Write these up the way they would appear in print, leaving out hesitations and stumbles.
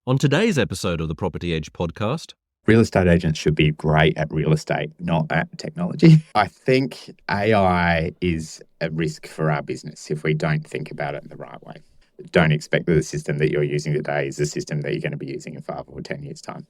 On today's episode of the Property Edge podcast, real estate agents should be great at real estate, not at technology. I think AI is a risk for our business if we don't think about it in the right way. Don't expect that the system that you're using today is the system that you're going to be using in 5 or 10 years' time.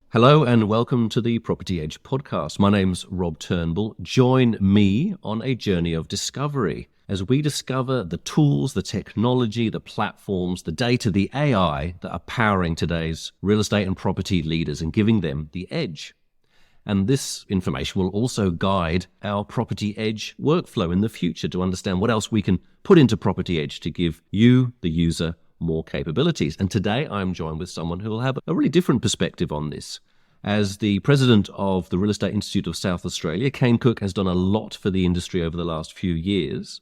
hello and welcome to the Property Edge podcast. My name's Rob Turnbull. Join me on a journey of discovery as we discover the tools, the technology, the platforms, the data, the AI that are powering today's real estate and property leaders and giving them the edge. And this information will also guide our Property Edge workflow in the future to understand what else we can put into Property Edge to give you, the user, more capabilities. And today I'm joined with someone who will have a really different perspective on this. As the president of the Real Estate Institute of South Australia, Cain Cooke has done a lot for the industry over the last few years,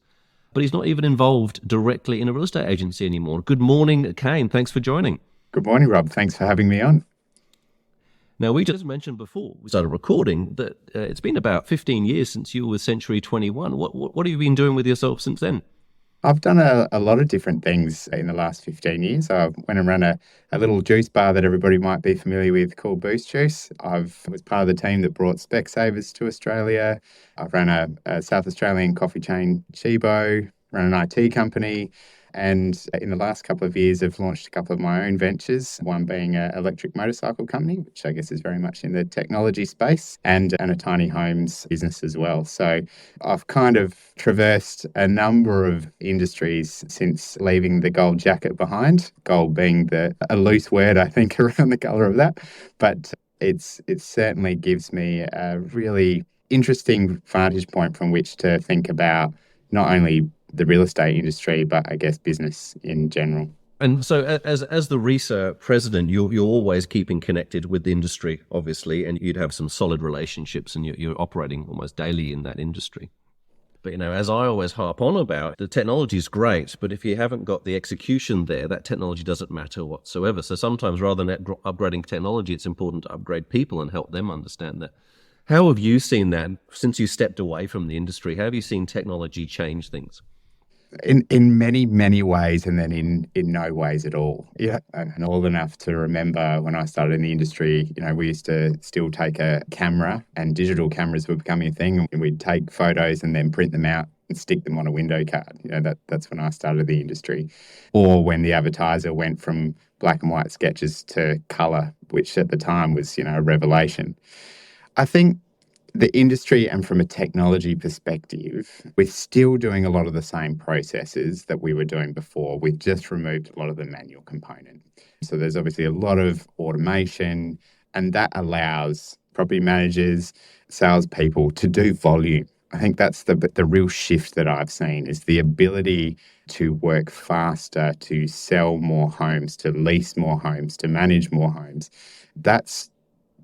but he's not even involved directly in a real estate agency anymore. Good morning, Cain. Thanks for joining. Good morning, Rob. Thanks for having me on. Now, we just mentioned before we started recording that it's been about 15 years since you were with Century 21. What have you been doing with yourself since then? I've done a lot of different things in the last 15 years. I went and ran a little juice bar that everybody might be familiar with called Boost Juice. I was part of the team that brought Specsavers to Australia. I've ran a South Australian coffee chain, Chibo, ran an IT company. And in the last couple of years, I've launched a couple of my own ventures, one being an electric motorcycle company, which I guess is very much in the technology space, and a tiny homes business as well. So I've kind of traversed a number of industries since leaving the gold jacket behind, gold being a loose word, I think, around the colour of that. But it certainly gives me a really interesting vantage point from which to think about not only the real estate industry, but I guess business in general. And so as the REISA president, you're always keeping connected with the industry, obviously, and you'd have some solid relationships and you're operating almost daily in that industry. But, as I always harp on about, the technology is great, but if you haven't got the execution there, that technology doesn't matter whatsoever. So sometimes rather than upgrading technology, it's important to upgrade people and help them understand that. How have you seen that since you stepped away from the industry? How have you seen technology change things? In many, many ways, and then in no ways at all. Yeah, and old enough to remember when I started in the industry, we used to still take a camera, and digital cameras were becoming a thing. And we'd take photos and then print them out and stick them on a window card. That's when I started the industry. Or when the advertiser went from black and white sketches to colour, which at the time was, a revelation. I think the industry, and from a technology perspective, we're still doing a lot of the same processes that we were doing before. We've just removed a lot of the manual component. So there's obviously a lot of automation, and that allows property managers, salespeople to do volume. I think that's the real shift that I've seen, is the ability to work faster, to sell more homes, to lease more homes, to manage more homes. That's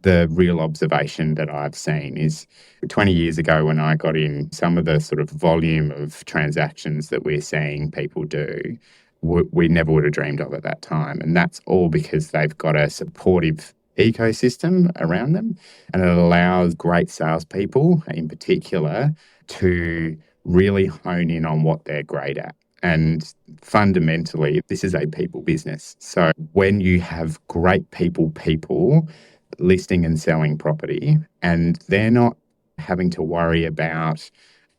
the real observation that I've seen. Is 20 years ago when I got in, some of the sort of volume of transactions that we're seeing people do, we never would have dreamed of at that time. And that's all because they've got a supportive ecosystem around them, and it allows great salespeople in particular to really hone in on what they're great at. And fundamentally, this is a people business. So when you have great people listing and selling property, and they're not having to worry about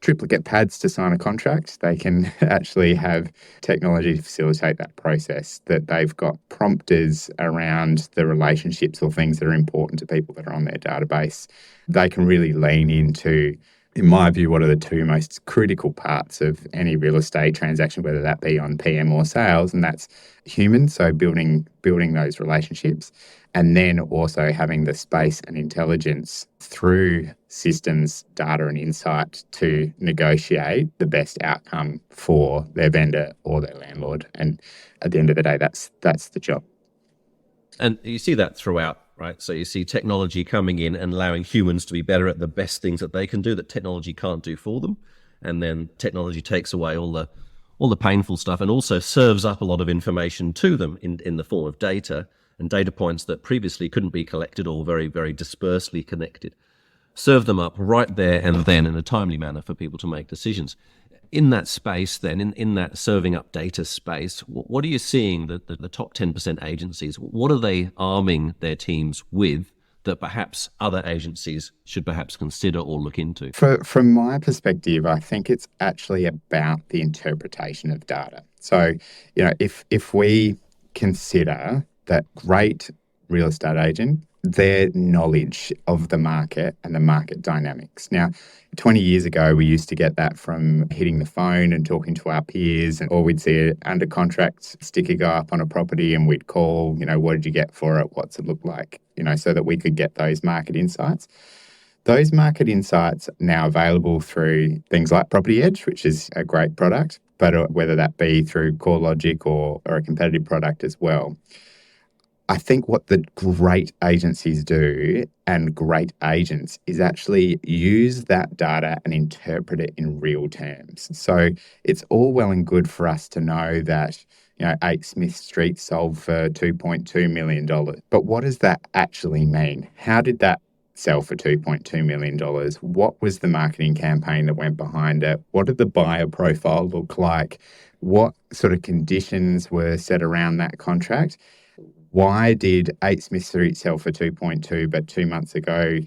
triplicate pads to sign a contract, they can actually have technology to facilitate that process, that they've got prompters around the relationships or things that are important to people that are on their database. They can really lean into, in my view, what are the two most critical parts of any real estate transaction, whether that be on PM or sales, and that's human, so building those relationships, and then also having the space and intelligence through systems, data and insight to negotiate the best outcome for their vendor or their landlord. And at the end of the day, that's the job. And you see that throughout, right? So you see technology coming in and allowing humans to be better at the best things that they can do that technology can't do for them. And then technology takes away all the painful stuff and also serves up a lot of information to them in the form of data and data points that previously couldn't be collected or very, very dispersely connected. Serve them up right there and then in a timely manner for people to make decisions. In that space then, in that serving up data space, what are you seeing that the top 10% agencies, what are they arming their teams with that perhaps other agencies should perhaps consider or look into? From my perspective, I think it's actually about the interpretation of data. So, if we consider that great real estate agent, their knowledge of the market and the market dynamics. Now, 20 years ago, we used to get that from hitting the phone and talking to our peers, or we'd see an under contract sticker go up on a property and we'd call, what did you get for it? What's it look like? So that we could get those market insights. Those market insights are now available through things like Property Edge, which is a great product, but whether that be through CoreLogic or a competitive product as well. I think what the great agencies do and great agents is actually use that data and interpret it in real terms. So it's all well and good for us to know that 8 Smith Street sold for $2.2 million. But what does that actually mean? How did that sell for $2.2 million? What was the marketing campaign that went behind it? What did the buyer profile look like? What sort of conditions were set around that contract? Why did 8 Smith Street sell for 2.2, but 2 months ago,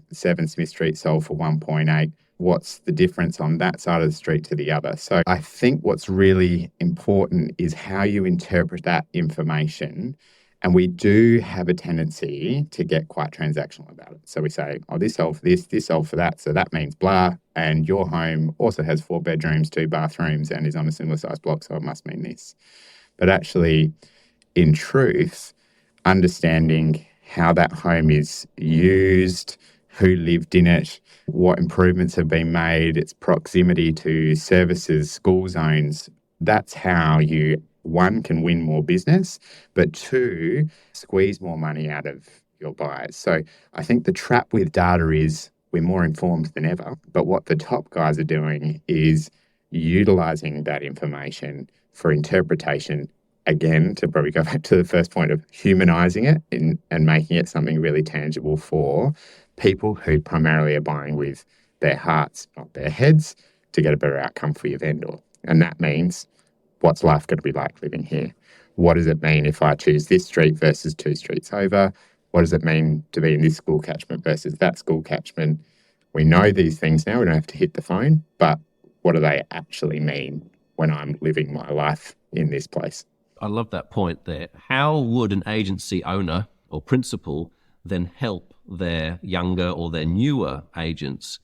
7 Smith Street sold for 1.8? What's the difference on that side of the street to the other? So I think what's really important is how you interpret that information. And we do have a tendency to get quite transactional about it. So we say, this sold for this sold for that. So that means blah. And your home also has 4 bedrooms, 2 bathrooms, and is on a similar size block. So it must mean this. But actually, in truth, understanding how that home is used, who lived in it, what improvements have been made, its proximity to services, school zones. That's how you, 1, can win more business, but 2, squeeze more money out of your buyers. So I think the trap with data is we're more informed than ever, but what the top guys are doing is utilizing that information for interpretation. Again, to probably go back to the first point of humanising it and making it something really tangible for people who primarily are buying with their hearts, not their heads, to get a better outcome for your vendor. And that means, what's life going to be like living here? What does it mean if I choose this street versus 2 streets over? What does it mean to be in this school catchment versus that school catchment? We know these things now. We don't have to hit the phone, but what do they actually mean when I'm living my life in this place? I love that point there. How would an agency owner or principal then help their younger or their newer agents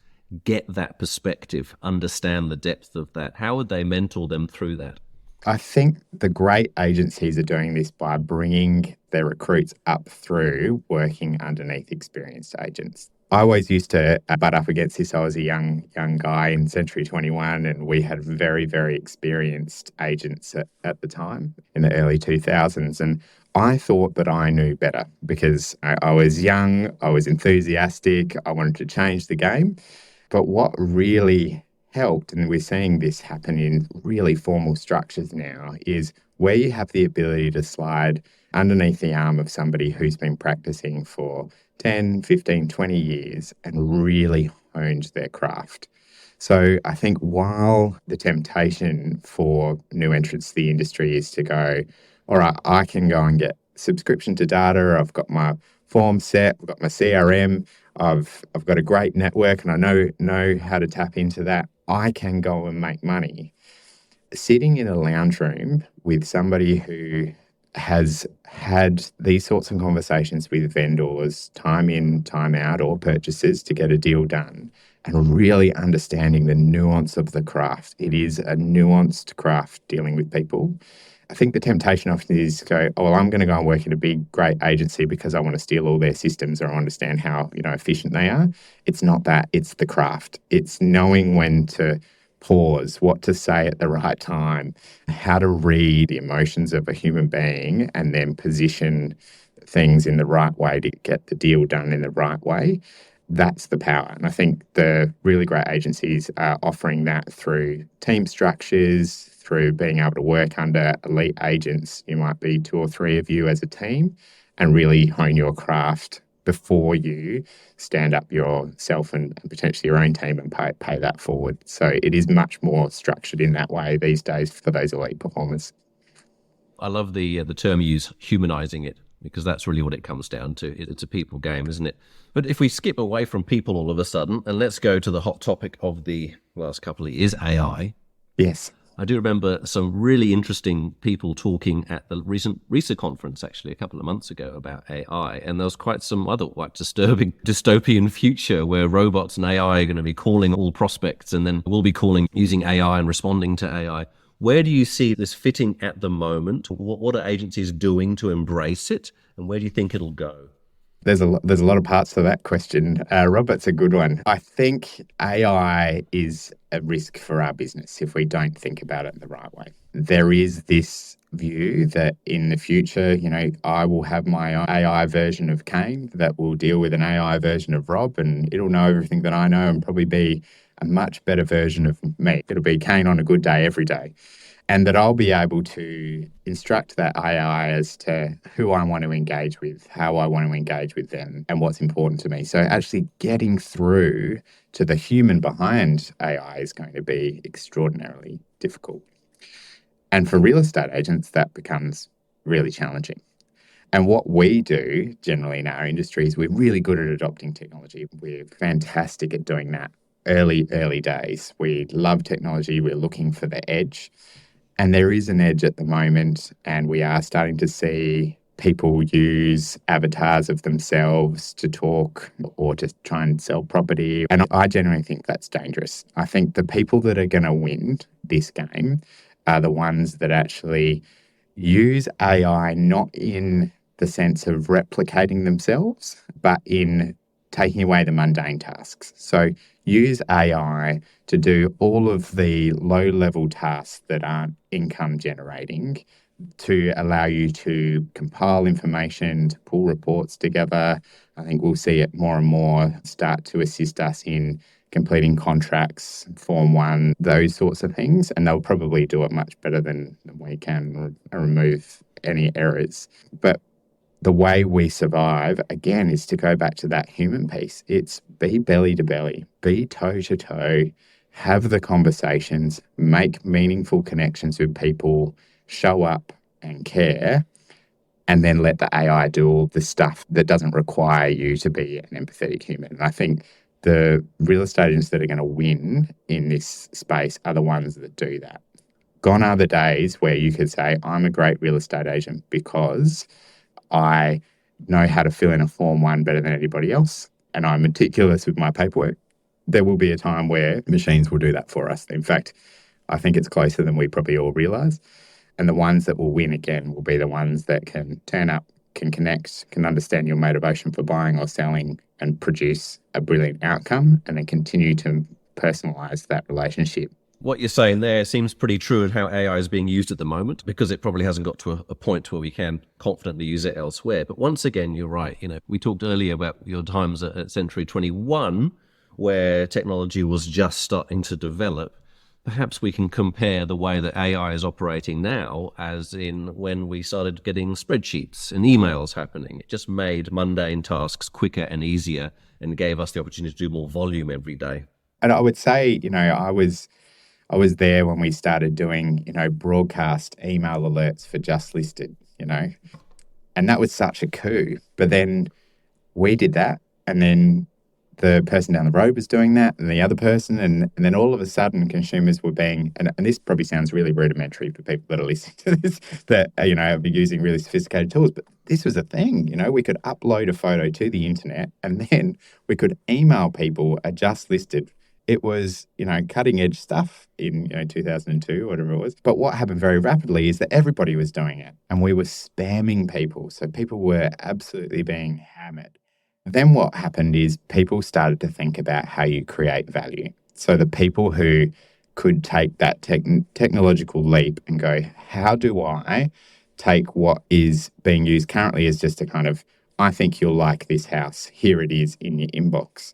get that perspective, understand the depth of that? How would they mentor them through that? I think the great agencies are doing this by bringing their recruits up through working underneath experienced agents. I always used to butt up against this. I was a young guy in Century 21, and we had very, very experienced agents at the time in the early 2000s. And I thought that I knew better because I was young, I was enthusiastic, I wanted to change the game. But what really helped, and we're seeing this happen in really formal structures now, is where you have the ability to slide underneath the arm of somebody who's been practicing for 10, 15, 20 years and really honed their craft. So I think while the temptation for new entrants to the industry is to go, all right, I can go and get subscription to data, I've got my form set, I've got my CRM, I've got a great network and I know how to tap into that, I can go and make money. Sitting in a lounge room with somebody who has had these sorts of conversations with vendors time in, time out, or purchasers to get a deal done, and really understanding the nuance of the craft. It is a nuanced craft dealing with people. I think the temptation often is to go, oh, well, I'm going to go and work in a big, great agency because I want to steal all their systems or I understand how, efficient they are. It's not that. It's the craft. It's knowing when to pause, what to say at the right time, how to read the emotions of a human being and then position things in the right way to get the deal done in the right way. That's the power. And I think the really great agencies are offering that through team structures, through being able to work under elite agents. You might be 2 or 3 of you as a team and really hone your craft before you stand up yourself and potentially your own team and pay that forward. So it is much more structured in that way these days for those elite performers. I love the term you use, humanizing it, because that's really what it comes down to. It's a people game, isn't it? But if we skip away from people all of a sudden and let's go to the hot topic of the last couple of years, AI. Yes. I do remember some really interesting people talking at the recent REISA conference, actually, a couple of months ago about AI. And there was quite some other disturbing dystopian future where robots and AI are going to be calling all prospects, and then we'll be calling using AI and responding to AI. Where do you see this fitting at the moment? What are agencies doing to embrace it? And where do you think it'll go? There's a lot of parts to that question, Rob. It's a good one. I think AI is a risk for our business if we don't think about it in the right way. There is this view that in the future, I will have my AI version of Cain that will deal with an AI version of Rob, and it'll know everything that I know and probably be a much better version of me. It'll be Cain on a good day every day. And that I'll be able to instruct that AI as to who I want to engage with, how I want to engage with them, and what's important to me. So actually getting through to the human behind AI is going to be extraordinarily difficult. And for real estate agents, that becomes really challenging. And what we do generally in our industry is we're really good at adopting technology. We're fantastic at doing that early days. We love technology. We're looking for the edge. And there is an edge at the moment, and we are starting to see people use avatars of themselves to talk or to try and sell property. And I generally think that's dangerous. I think the people that are going to win this game are the ones that actually use AI not in the sense of replicating themselves, but in taking away the mundane tasks. So use AI to do all of the low-level tasks that aren't income generating to allow you to compile information, to pull reports together. I think we'll see it more and more start to assist us in completing contracts, Form 1, those sorts of things. And they'll probably do it much better than we can remove any errors. But the way we survive, again, is to go back to that human piece. It's be belly to belly, be toe to toe, have the conversations, make meaningful connections with people, show up and care, and then let the AI do all the stuff that doesn't require you to be an empathetic human. And I think the real estate agents that are going to win in this space are the ones that do that. Gone are the days where you could say, I'm a great real estate agent because I know how to fill in a Form 1 better than anybody else, and I'm meticulous with my paperwork. There will be a time where machines will do that for us. In fact, I think it's closer than we probably all realise. And the ones that will win again will be the ones that can turn up, can connect, can understand your motivation for buying or selling and produce a brilliant outcome, and then continue to personalise that relationship. What you're saying there seems pretty true in how AI is being used at the moment, because it probably hasn't got to a point where we can confidently use it elsewhere. But once again, you're right. We talked earlier about your times at Century 21, where technology was just starting to develop. Perhaps we can compare the way that AI is operating now as in when we started getting spreadsheets and emails happening. It just made mundane tasks quicker and easier and gave us the opportunity to do more volume every day. And I would say, I was there when we started doing, broadcast email alerts for Just Listed, and that was such a coup. But then we did that, and then the person down the road was doing that, and the other person, and then all of a sudden consumers were being, and this probably sounds really rudimentary for people that are listening to this, that, are using really sophisticated tools, but this was a thing, we could upload a photo to the internet, and then we could email people a Just Listed. It was, cutting edge stuff in 2002, whatever it was. But what happened very rapidly is that everybody was doing it, and we were spamming people. So people were absolutely being hammered. Then what happened is people started to think about how you create value. So the people who could take that technological leap and go, how do I take what is being used currently as just a kind of, I think you'll like this house, here it is in your inbox.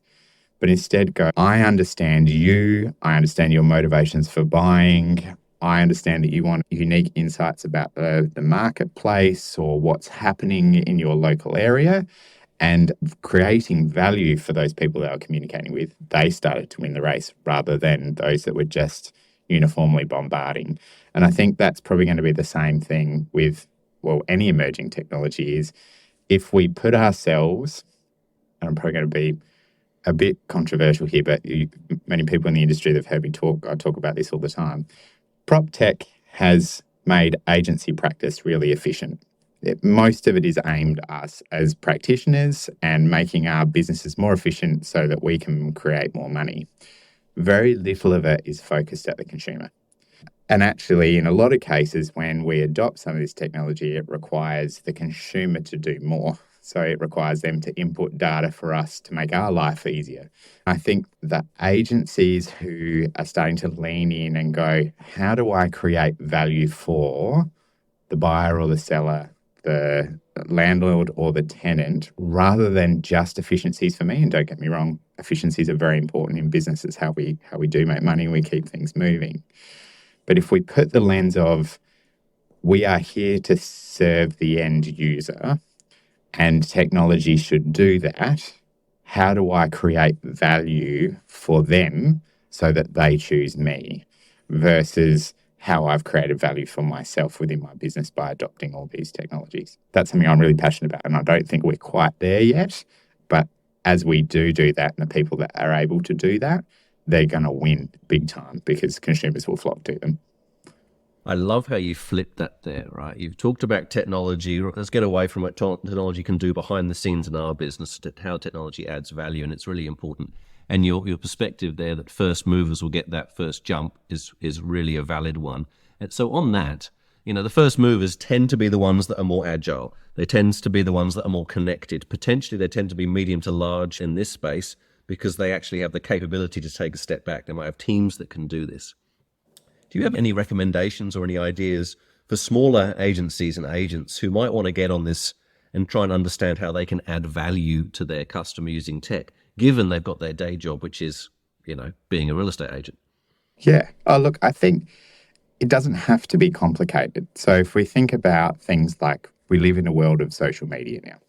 But instead go, I understand you, I understand your motivations for buying, I understand that you want unique insights about the marketplace or what's happening in your local area, and creating value for those people they were communicating with, they started to win the race rather than those that were just uniformly bombarding. And I think that's probably going to be the same thing with, well, any emerging technology is if we put ourselves, and I'm probably going to be a bit controversial here, but many people in the industry that have heard me talk, I talk about this all the time. Prop tech has made agency practice really efficient. Most of it is aimed at us as practitioners and making our businesses more efficient so that we can create more money. Very little of it is focused at the consumer. And actually, in a lot of cases, when we adopt some of this technology, it requires the consumer to do more. So it requires them to input data for us to make our life easier. I think the agencies who are starting to lean in and go, how do I create value for the buyer or the seller, the landlord or the tenant, rather than just efficiencies for me? And don't get me wrong, efficiencies are very important in businesses, how we do make money and we keep things moving. But if we put the lens of we are here to serve the end user and technology should do that, how do I create value for them so that they choose me versus how I've created value for myself within my business by adopting all these technologies? That's something I'm really passionate about, and I don't think we're quite there yet. But as we do that, and the people that are able to do that, they're going to win big time because consumers will flock to them. I love how you flipped that there, right? You've talked about technology. Let's get away from what technology can do behind the scenes in our business, how technology adds value, and it's really important. And your perspective there that first movers will get that first jump is really a valid one. And so on that, the first movers tend to be the ones that are more agile. They tend to be the ones that are more connected. Potentially, they tend to be medium to large in this space because they actually have the capability to take a step back. They might have teams that can do this. Do you have any recommendations or any ideas for smaller agencies and agents who might want to get on this and try and understand how they can add value to their customer using tech, given they've got their day job, which is, being a real estate agent? Yeah. Oh, look, I think it doesn't have to be complicated. So if we think about things like we live in a world of social media now,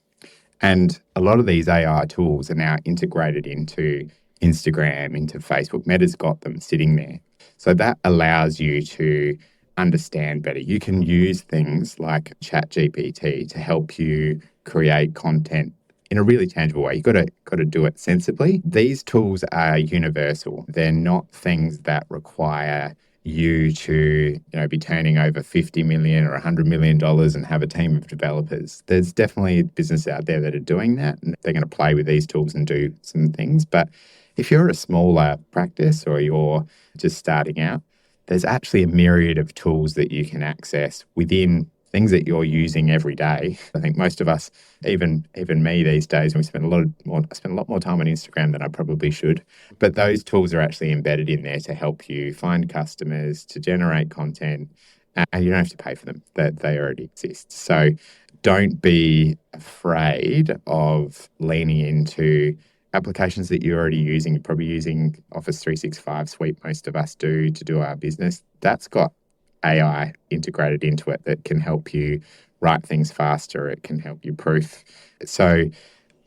and a lot of these AI tools are now integrated into Instagram, into Facebook. Meta's got them sitting there. So that allows you to understand better. You can use things like ChatGPT to help you create content in a really tangible way. You've got to do it sensibly. These tools are universal. They're not things that require you to be turning over $50 million or $100 million and have a team of developers. There's definitely businesses out there that are doing that, and they're going to play with these tools and do some things. But if you're a smaller practice or you're just starting out, there's actually a myriad of tools that you can access within things that you're using every day. I think most of us, even me these days, I spend a lot more time on Instagram than I probably should. But those tools are actually embedded in there to help you find customers, to generate content, and you don't have to pay for them. They already exist. So don't be afraid of leaning into applications that you're already using. You're probably using Office 365 suite, most of us do, to do our business. That's got AI integrated into it that can help you write things faster. It can help you proof. So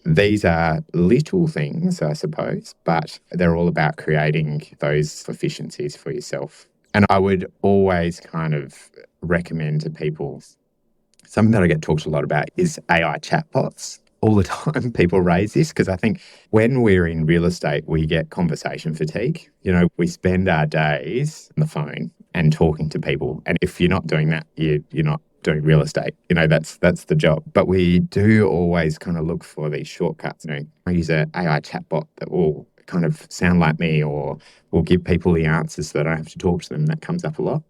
these are little things, I suppose, but they're all about creating those efficiencies for yourself. And I would always kind of recommend to people, something that I get talked a lot about is AI chatbots. All the time people raise this because I think when we're in real estate, we get conversation fatigue. We spend our days on the phone and talking to people. And if you're not doing that, you're not doing real estate. That's the job. But we do always kind of look for these shortcuts. I use an AI chatbot that will kind of sound like me or will give people the answers so that I don't have to talk to them. That comes up a lot.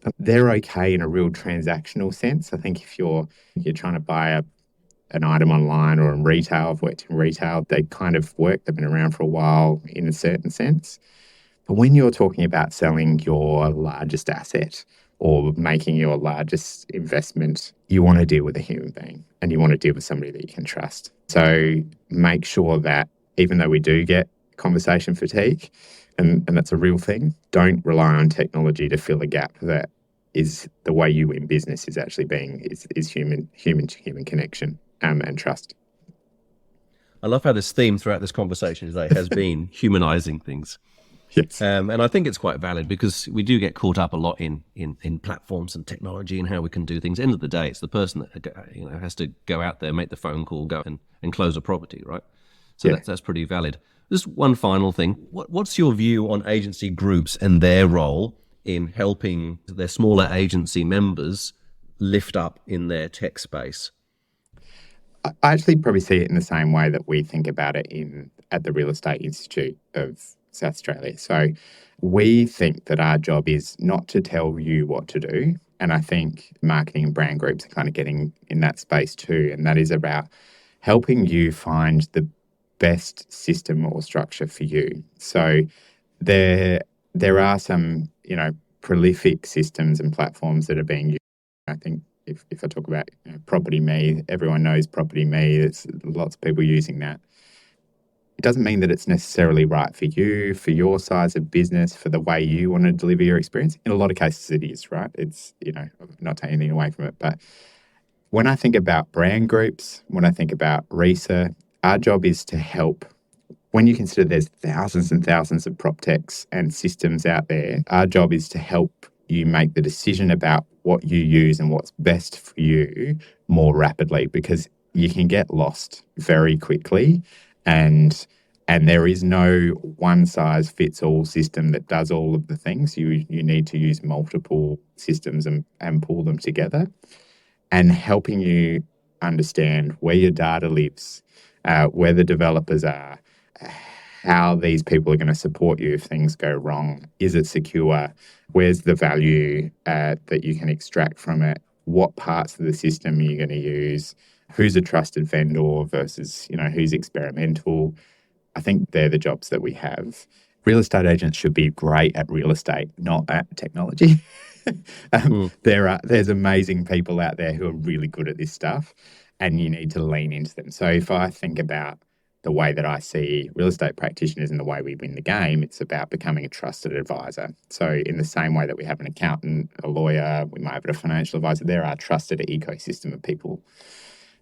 But they're okay in a real transactional sense. I think if you're trying to buy an item online or in retail, I've worked in retail, they kind of work. They've been around for a while in a certain sense. But when you're talking about selling your largest asset or making your largest investment, you want to deal with a human being and you want to deal with somebody that you can trust. So make sure that even though we do get conversation fatigue, and that's a real thing, don't rely on technology to fill a gap that is the way you win business is actually is human to human connection and trust. I love how this theme throughout this conversation today has been humanizing things. Yes. And I think it's quite valid because we do get caught up a lot in platforms and technology and how we can do things. End of the day, it's the person that has to go out there, make the phone call, go and close a property, right? So that's pretty valid. Just one final thing. What's your view on agency groups and their role in helping their smaller agency members lift up in their tech space? I actually probably see it in the same way that we think about it at the Real Estate Institute of South Australia. So we think that our job is not to tell you what to do. And I think marketing and brand groups are kind of getting in that space too. And that is about helping you find the best system or structure for you. So there are some, prolific systems and platforms that are being used. I think if I talk about Property Me, everyone knows Property Me. There's lots of people using that. It doesn't mean that it's necessarily right for you, for your size of business, for the way you want to deliver your experience. In a lot of cases, it is, right? It's, not taking anything away from it. But when I think about brand groups, when I think about REISA, our job is to help. When you consider there's thousands and thousands of prop techs and systems out there, our job is to help you make the decision about what you use and what's best for you more rapidly, because you can get lost very quickly, and there is no one size fits all system that does all of the things. You need to use multiple systems and pull them together, and helping you understand where your data lives, where the developers are, how these people are going to support you if things go wrong. Is it secure? Where's the value that you can extract from it? What parts of the system are you going to use? Who's a trusted vendor versus, who's experimental? I think they're the jobs that we have. Real estate agents should be great at real estate, not at technology. There's amazing people out there who are really good at this stuff, and you need to lean into them. So if I think about the way that I see real estate practitioners and the way we win the game, it's about becoming a trusted advisor. So in the same way that we have an accountant, a lawyer, we might have a financial advisor, there are trusted ecosystem of people.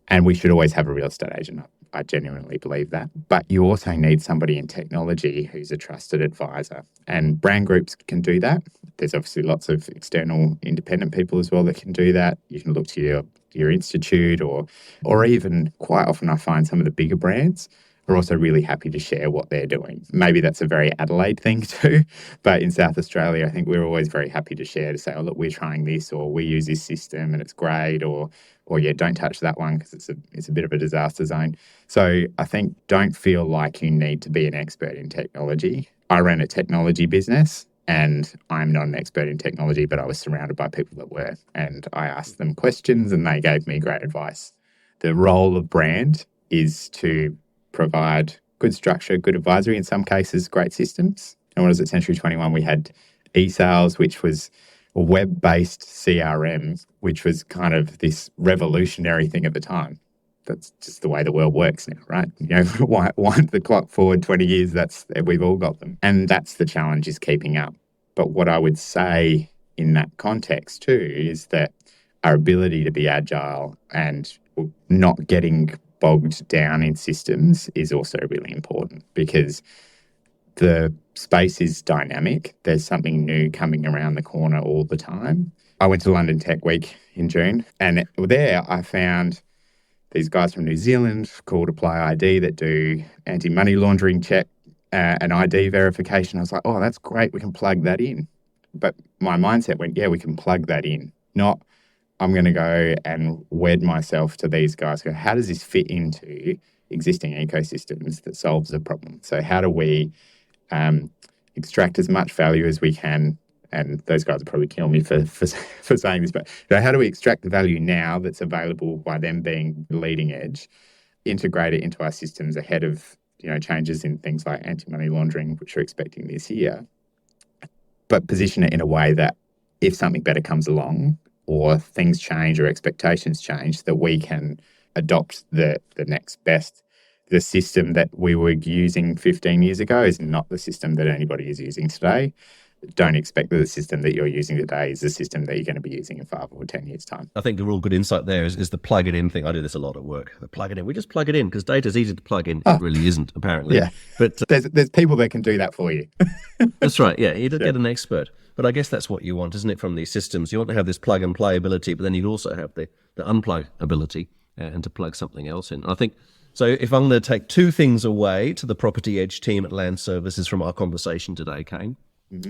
And we should always have a real estate agent. I genuinely believe that. But you also need somebody in technology who's a trusted advisor. And brand groups can do that. There's obviously lots of external independent people as well that can do that. You can look to your institute or even quite often I find some of the bigger brands are also really happy to share what they're doing. Maybe that's a very Adelaide thing too, but in South Australia, I think we're always very happy to share, to say, oh, look, we're trying this, or we use this system and it's great, or yeah, don't touch that one because it's a bit of a disaster zone. So I think don't feel like you need to be an expert in technology. I ran a technology business and I'm not an expert in technology, but I was surrounded by people that were, and I asked them questions and they gave me great advice. The role of brand is to provide good structure, good advisory, in some cases, great systems. And what is it, Century 21, we had eSales, which was a web-based CRM, which was kind of this revolutionary thing at the time. That's just the way the world works now, right? Wind the clock forward 20 years, we've all got them. And that's the challenge, is keeping up. But what I would say in that context too is that our ability to be agile and not getting bogged down in systems is also really important, because the space is dynamic. There's something new coming around the corner all the time. I went to London Tech Week in June, and there I found these guys from New Zealand called Apply ID that do anti-money laundering check and ID verification. I was like, oh, that's great. We can plug that in. But my mindset went, yeah, we can plug that in. Not, I'm going to go and wed myself to these guys. Go, how does this fit into existing ecosystems that solves the problem? So how do we extract as much value as we can? And those guys will probably kill me for saying this, but how do we extract the value now that's available by them being leading edge, integrate it into our systems ahead of changes in things like anti-money laundering, which we're expecting this year, but position it in a way that if something better comes along or things change or expectations change, that we can adopt the next best. The system that we were using 15 years ago is not the system that anybody is using today. don't expect that the system that you're using today is the system that you're going to be using in 5 or 10 years' time. I think the real good insight there is the plug it in thing. I do this a lot at work. The plug it in. We just plug it in because data is easy to plug in. It really isn't, apparently. Yeah. But there's people that can do that for you. that's right. Yeah, you don't get an expert. But I guess that's what you want, isn't it, from these systems? You want to have this plug and play ability, but then you'd also have the unplug ability and to plug something else in. I think, so if I'm going to take two things away to the Property Edge team at Land Services from our conversation today, Cain,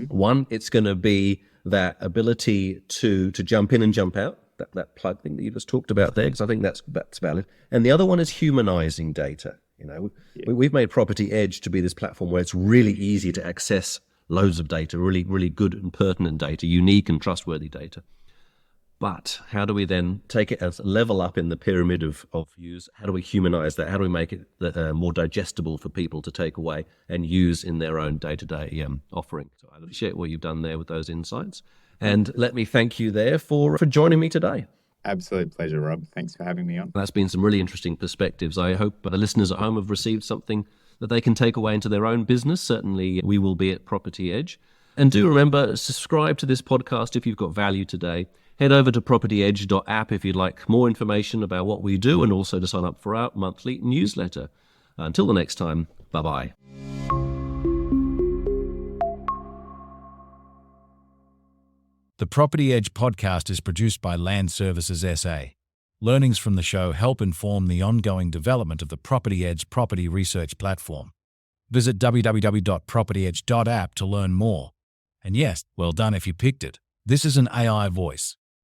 one, it's going to be that ability to jump in and jump out, that plug thing that you just talked about there, because I think that's valid. And the other one is humanizing data. We've made Property Edge to be this platform where it's really easy to access loads of data, really, really good and pertinent data, unique and trustworthy data. But how do we then take it as a level up in the pyramid of use? How do we humanize that? How do we make it more digestible for people to take away and use in their own day-to-day offering? So I appreciate what you've done there with those insights. And let me thank you there for joining me today. Absolute pleasure, Rob. Thanks for having me on. That's been some really interesting perspectives. I hope the listeners at home have received something that they can take away into their own business. Certainly we will be at Property Edge. And do remember, subscribe to this podcast if you've got value today. Head over to propertyedge.app if you'd like more information about what we do and also to sign up for our monthly newsletter. Until the next time, bye-bye. The Property Edge podcast is produced by Land Services SA. Learnings from the show help inform the ongoing development of the Property Edge property research platform. Visit www.propertyedge.app to learn more. And yes, well done if you picked it. This is an AI voice.